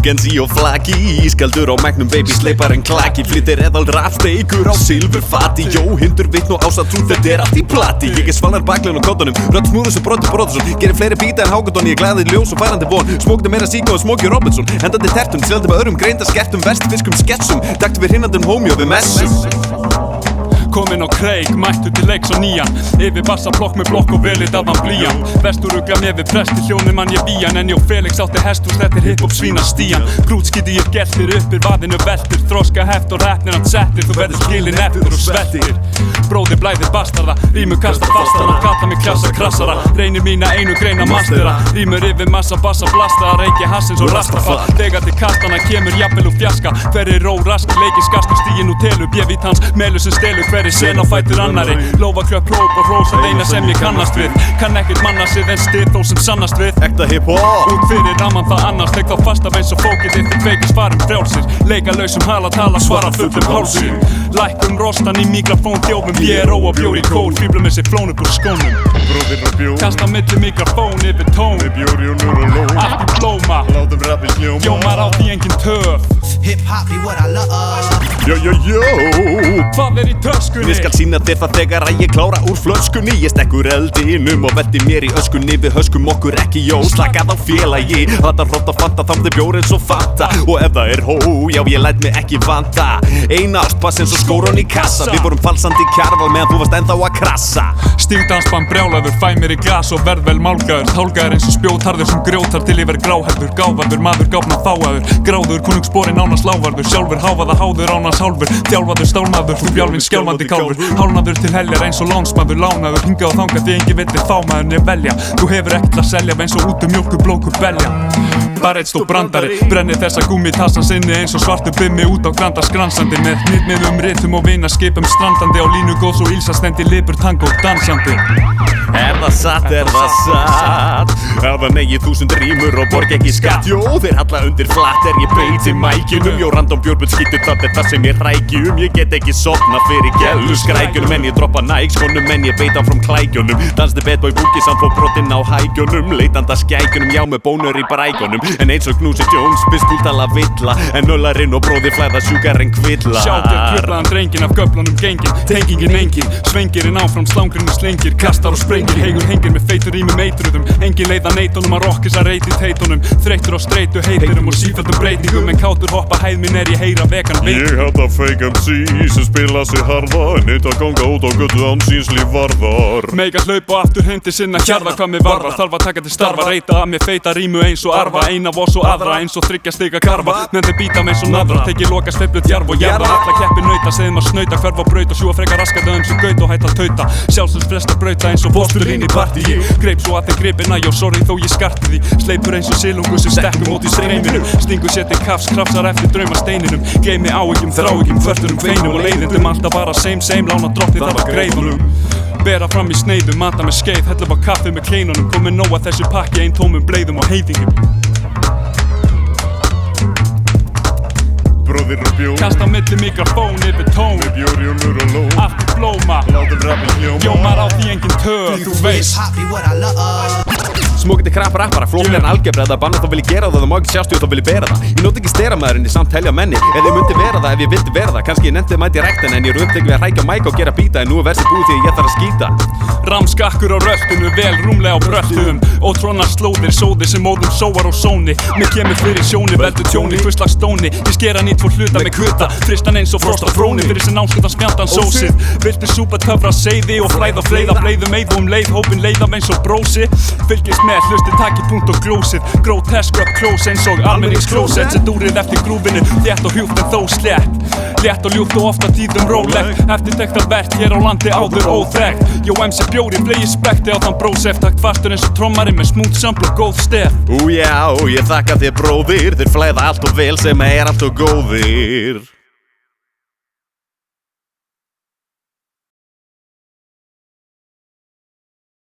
Gensi og flaki, ískaldur á Magnum baby, sleipar en klaki, flyttir eðal rafsteikur á silfurfati. Jó, hindur vitn og ása trú, þetta allt í plati. Ég svalnar baklegin og kottunum, rödd smúður sem Brotusson. Gerir fleiri bíta en Hákondon, ég glæði ljós og færandi von. Smókti meira Síko og Smokey Robinson, hendandi tertum, seldi með öðrum greinda skertum, vestfiskum sketsum, taktu við hinnandum homjó við messum. Komin á kreik, mættu til leiks á nýjan. Yfir bassablokk með blokk og velit að hann blíjan. Vesturugla með við presti, hljónum mann ég vían. En ég og Felix átti hesthús, þetta er hiphop svína stíjan. Krútskiti ég geltir, uppir vaðinu veltir. Þroska heft og hefnir hann settir, þú verður skilin eftir og sveltir. Bróðir blæðir bastarda, rímur kasta fastara. Kalla mig klassa krassara, reynir mína einu greina mastera. Rímur yfir massa bassa blasta, reiki hassins og rastafa. Þegar til kastana kemur jafnvel úr fjaska. Hverri ró raski, leikir skast og stígin úr telu. Bjefít hans, melur sem stelur hver sen á fætur annari, lófaklöp, hróp og hrós að eina sem ég kannast við. Kann ekkert manna sig en stið þó sem sannast við. Ekta hiphop út fyrir raman það annars, tek þá fast af eins og fókið þitt tveikir svarum frjálsir. Leika lausum hala tala, svara fullum hálsir. Lækkum rostan í mikrofón, þjófum B.R.O. og bjór í kól. Fýblum þessi flón upp úr skónum. Bróðir og bjór, kasta milli mikrofón yfir tón. með bjór í og núr og lón. Allt í blóma, Látum rappið hljóma. jómar á því engin töf. Hip-hop be what I love. Jó, jó, jó. Hvað í töskunni? Ég skal sýna þér það þegar að ég klára úr flöskunni. Ég stekkur eldinum og velti mér í öskunni. Við höskum okkur ekki jó, slakað á félagi. Þetta hrótt að fanta, þamði bjór eins og fanta. Og ef það er hó, já ég læt mig ekki vanta. Eina ástpass eins og skóron í kassa. Við vorum falsandi kjarval meðan þú varst ennþá að krassa. Stígdansbann brjálaður, fæ mér í glas og verð vel málgaður. Hálgaður eins og spjótharður sem grjótar til ég verð gráhærður. Gáfaður, maður gáfna fáaður. Gráður, konungssporinn ánans lávarður. Sjálfur háfaða háður ánans hálfur. Þjálfaður, stálmaður, þú bjálfinn skjálfandi kálfur. Hálnaður til heljar eins og lánsmaður. Lánaður, hingað og þangað því engin veitir fámaður né velja. Þú hefur ekkert að selja eins og út mjólkur blókur belja. Bara eitt stór brandari, brennir þessa gúmmitassan sinni eins og svartu bimmi út á granda skransandi. Með hnitmiðum, ritum og vinaskipum strandandi. Á línu góðs og ílsastendi, libur, tango, dansandi. Er það satt, er það satt? Ef það negi 1000 rímur og borg ekki skatt. Jó, þeir halla undir flatt er ég beiti mækinum. Jó, random bjórbund skýttu það er það sem ég hrækjum. Ég get ekki sofna fyrir gælu skrækjunum. En ég droppa nægskonum, en ég beita frám klækjunum. Dansti bad boy búki samt fór brotinn á hækjunum. Leitanda skækjunum, já með bónur í brækjunum. En eins og Knúsi Jones, biskúlt alla villa. En nöllarinn og bróðir flæða sjúkar en kvilla. Sjáttir kvirlaðan drengin af göflunum gengin. Tengingin engin, svengirinn áfram slangrinu slengir. Kastar og sprengir, heigur hengir með feitur í með meitruðum. Engin leið að neitunum að rokkis að reyti teitunum. Þreyttur á streitu heiturum og sífelldum breytingum. En kátur hoppa hæð minn er ég heyra vegan veit. Ég hata fake MC sem spila sig harða. En eitt að ganga út á götu án síns líf varðar. Meika hlaupa aftur heim til sinna hjarða hvað mig varðar. Þarf að taka til starfa, reyta að mér feita rímu eins og arfa. Eina voss og aðra eins og þriggja stiga karfa. Menn þeir býta mig eins og naðra, teki loka sveiflut jarf og jarða. Alla keppi nauta, segðum að snauta, hverf á braut og sjúa frekar raskadöðum sem gaut og hætt að tauta. Sjálfsins flesta brauta eins og fóstur inn í partíi. Greip svo að þeim gripina, já sorry þó ég skarti því. Sleipur eins og silungu sem stekkum út í streyminu. Stingur sér til kafs, krafsar eftir drauma steininum. Gleymi áhyggjum, þráhyggjum, kvörturum, kveinum og leiðindum. Alltaf bara same, lána drotti þar að greiðunum. Bera fram í sneiðum, mata með skeið, hella á kaffi með kleinunum. Komið nóg að þessu pakki ein tómum bleiðum og heiðingum. Bróðir og bjór, Kasta milli mikrofón yfir tón. með bjór í og núr og lón. Allt í blóma, Látum rappið hljóma. jómar á því engin töf. Þú veist Hip-hop be what I love. Smókiti krapp rappara, flóknir en algebra. Það bannar þá vil ég gera það, það má ekki sjást þá vil ég bera það. Ég nót ekki stera maður en ég samt telja menni. Ef ég myndi vera það, ef ég vildi vera það. Kannski ég nefndi mæti rektin en ég er upptekinn við að hrækja mæk og gera bíta. En nú er versið búið því að ég þarf að skýta. Ramskakkur á röltinu, vel rúmlega á bröltum. Ótrónar slóðir, sóðir sem móðum sóar og sóni. Mér kemur fyrir sjóni, veldur tjóni, hvurslags stóni. Ég sker hann í tvo hluta með kuta. Fristan eins og frost á fróni, fyrir sem námskutan spjantan sósið. Viltu súpa töfra seiði og flæða fleiða bleiðum eið og leið, hópin leiðaf eins og brósi. Fylgist með, hlusti taki punkt og glósið. Grotesk up close eins og almenningsklósett. Sett úrið eftir grúfinu, þétt og hjúpt en þó slett. Létt og ljúft og ofta tíðum rólegt. Eftirtektar verk hér á landi áður óþekkt. Jó MC bjóri, flegi spekti á þann brósef. Takt fastur eins og trommari með smooth sample og góð stef. Já, ég þakka þér bróðir. Þeir flæða allt og vel sem er allt og góðir.